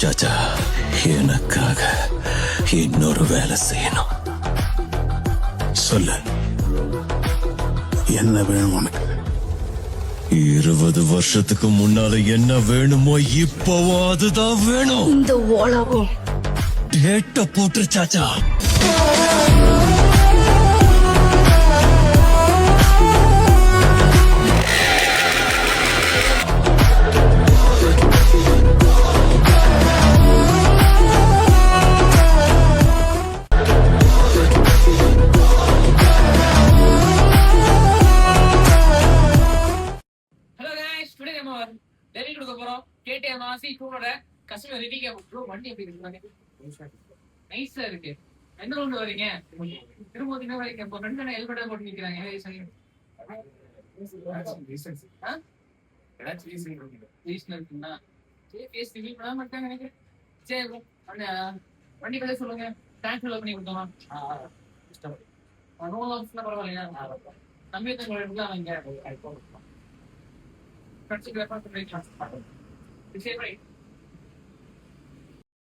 சாச்சா, எனக்காக இன்னொரு வேலை செய்யணும். சொல்லு, என்ன வேணும் உனக்கு? 20 வருஷத்துக்கு முன்னால என்ன வேணுமோ இப்பவும் அதுதான் வேணும். இந்த உலகம் டேட்ட போட்டு சாச்சா. டெல்லி கொடுக்க போறோம். KTM RC 2 customer review bro. வண்டி எப்படி இருக்கு? நைஸா இருக்கு. எந்த ரவுண்ட் வரீங்க? திரும்ப வரீங்க. இப்போ ரெண்டு ஹெல்மெட் போட்டு நிக்கிறாங்க. வண்டி கதை சொல்லுங்க. டேங்க் ஃபில் பண்ணி கொடுத்தோம். பரவாயில்லையா? நம்பியத்தை எடுக்கலாம்.